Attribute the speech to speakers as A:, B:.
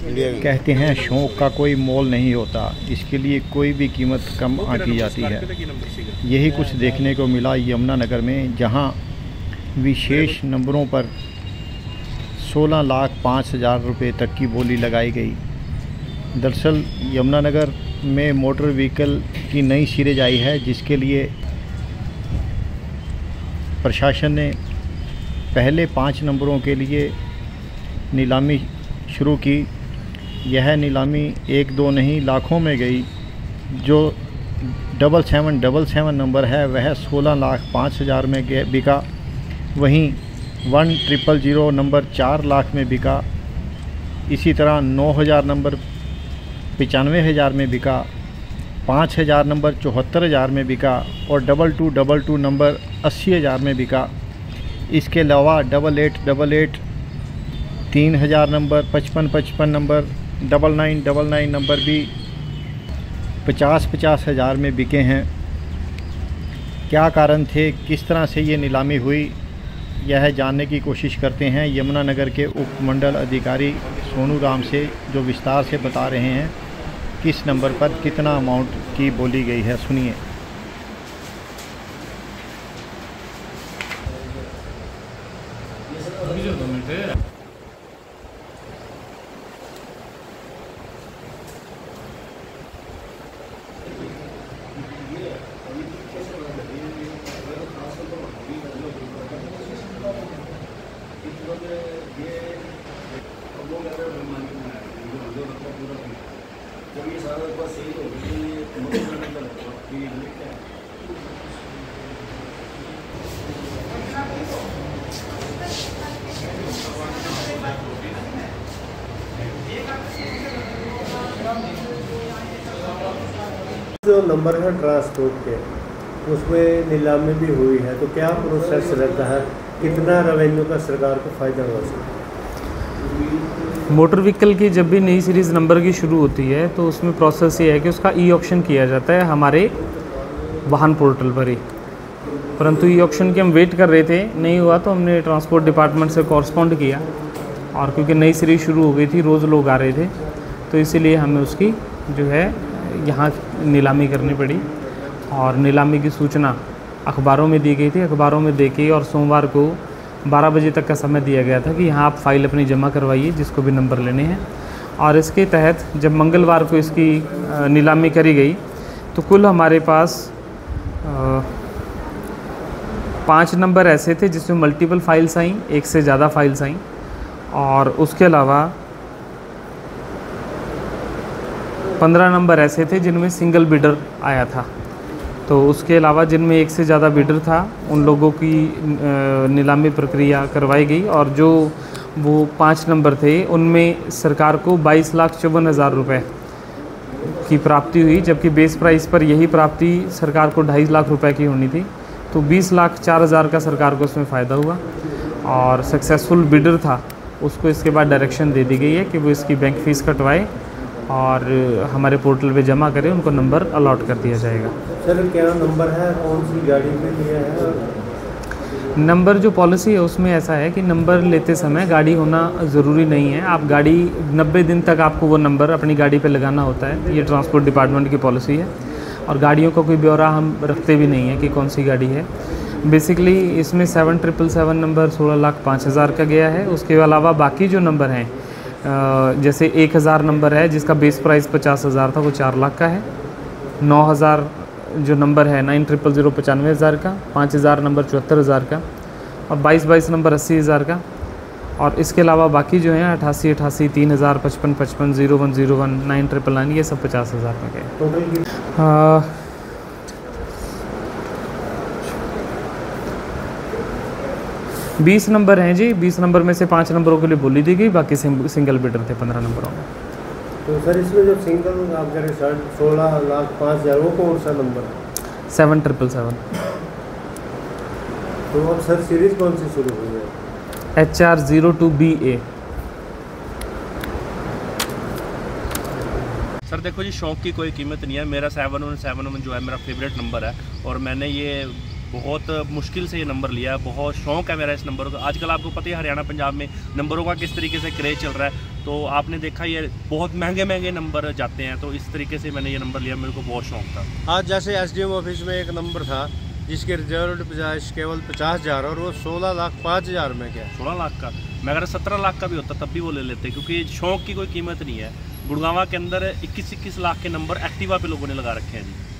A: कहते हैं शौक़ का कोई मोल नहीं होता, इसके लिए कोई भी कीमत कम आंकी जाती है। यही कुछ देखने को मिला यमुनानगर में, जहां विशेष नंबरों पर 16,05,000 रुपये तक की बोली लगाई गई। दरअसल यमुनानगर में मोटर व्हीकल की नई सीरीज आई है, जिसके लिए प्रशासन ने पहले 5 नंबरों के लिए नीलामी शुरू की। यह नीलामी 1-2 नहीं लाखों में गई। जो 7777 नंबर है वह 16,05,000 में बिका। वहीं 1000 नंबर 4 लाख में बिका। इसी तरह 9000 नंबर 95,000 में बिका। 5000 नंबर 74,000 में बिका और 2222 नंबर 80,000 में बिका। इसके अलावा 8888 3000 नंबर 5555 नंबर 9999 नंबर भी 50-50 हज़ार में बिके हैं। क्या कारण थे, किस तरह से ये नीलामी हुई, यह जानने की कोशिश करते हैं यमुनानगर के उपमंडल अधिकारी सोनू राम से, जो विस्तार से बता रहे हैं किस नंबर पर कितना अमाउंट की बोली गई है। सुनिए।
B: जो नंबर है ट्रांसपोर्ट के, उसमें नीलामी भी हुई है, तो क्या प्रोसेस रहता है, कितना रेवेन्यू का सरकार को फ़ायदा हुआ सकता?
C: मोटर व्हीकल की जब भी नई सीरीज़ नंबर की शुरू होती है तो उसमें प्रोसेस ये है कि उसका ई ऑक्शन किया जाता है हमारे वाहन पोर्टल पर ही। परंतु ई ऑक्शन की हम वेट कर रहे थे, नहीं हुआ तो हमने ट्रांसपोर्ट डिपार्टमेंट से कॉरस्पॉन्ड किया, और क्योंकि नई सीरीज़ शुरू हो गई थी, रोज़ लोग आ रहे थे, तो इसीलिए हमें उसकी जो है यहाँ नीलामी करनी पड़ी। और नीलामी की सूचना अखबारों में दी गई थी, अखबारों में देके और सोमवार को 12 बजे तक का समय दिया गया था कि यहाँ आप फाइल अपनी जमा करवाइए जिसको भी नंबर लेने हैं। और इसके तहत जब मंगलवार को इसकी नीलामी करी गई तो कुल हमारे पास 5 नंबर ऐसे थे जिसमें मल्टीपल फाइल्स आई, एक से ज़्यादा फाइल्स आई, और उसके अलावा 15 नंबर ऐसे थे जिनमें सिंगल बिडर आया था। तो उसके अलावा जिनमें एक से ज़्यादा बिडर था उन लोगों की नीलामी प्रक्रिया करवाई गई, और जो वो 5 नंबर थे उनमें सरकार को 22,54,000 रुपये की प्राप्ति हुई, जबकि बेस प्राइस पर यही प्राप्ति सरकार को 2.5 लाख रुपए की होनी थी। तो 20,04,000 का सरकार को उसमें फ़ायदा हुआ, और सक्सेसफुल बिडर था उसको इसके बाद डायरेक्शन दे दी गई है कि वो इसकी बैंक फ़ीस कटवाए और हमारे पोर्टल पे जमा करें, उनको नंबर अलॉट कर दिया जाएगा।
B: सर क्या नंबर है, कौन सी गाड़ी पे लिया है?
C: नंबर जो पॉलिसी है उसमें ऐसा है कि नंबर लेते समय गाड़ी होना ज़रूरी नहीं है। आप गाड़ी 90 दिन तक आपको वो नंबर अपनी गाड़ी पे लगाना होता है, ये ट्रांसपोर्ट डिपार्टमेंट की पॉलिसी है। और गाड़ियों का कोई ब्यौरा हम रखते भी नहीं है कि कौन सी गाड़ी है। बेसिकली इसमें 7777 नंबर 16,05,000 का गया है। उसके अलावा बाकी जो नंबर हैं, जैसे 1000 नंबर है जिसका बेस प्राइस 50,000 था, वो 4 लाख का है। 9000 जो नंबर है 9000 95,000 का, 5000 नंबर 74,000 का, और 22 नंबर 80,000 का। और इसके अलावा बाकी जो हैं 88 88 3000 55 55 01 01 9999 ये सब 50,000 में गए। 20 नंबर हैं जी। 20 नंबर में से 5 नंबरों के लिए बोली दी गई, बाकी सिंगल बिडर थे 15 नंबरों में।
B: तो सर इसमें जो सिंगल आप कह रहे 16,05,000 वो कौन सा नंबर?
C: 7777।
B: तो अब सर सीरीज़ कौन सी शुरू हुई है?
C: HR02BA।
D: सर देखो जी, शौक़ की कोई कीमत नहीं है। मेरा 717 जो है मेरा फेवरेट नंबर है, और मैंने ये बहुत मुश्किल से ये नंबर लिया है। बहुत शौक़ है मेरा इस नंबर का। आजकल आपको पता है हरियाणा पंजाब में नंबरों का किस तरीके से क्रेज़ चल रहा है। तो आपने देखा ये बहुत महंगे महंगे नंबर जाते हैं, तो इस तरीके से मैंने ये नंबर लिया, मेरे को बहुत शौक था।
B: आज जैसे एसडीएम ऑफिस में एक नंबर था जिसके रिजर्व डिपॉजिट केवल 50,000 और वो 16,05,000 में गया।
D: 16 लाख का, मैं अगर 17 लाख का भी होता तब भी वो ले लेते, क्योंकि शौक की कोई कीमत नहीं है। गुड़गांव के अंदर 21-21 लाख के नंबर एक्टिवा पे लोगों ने लगा रखे हैं जी।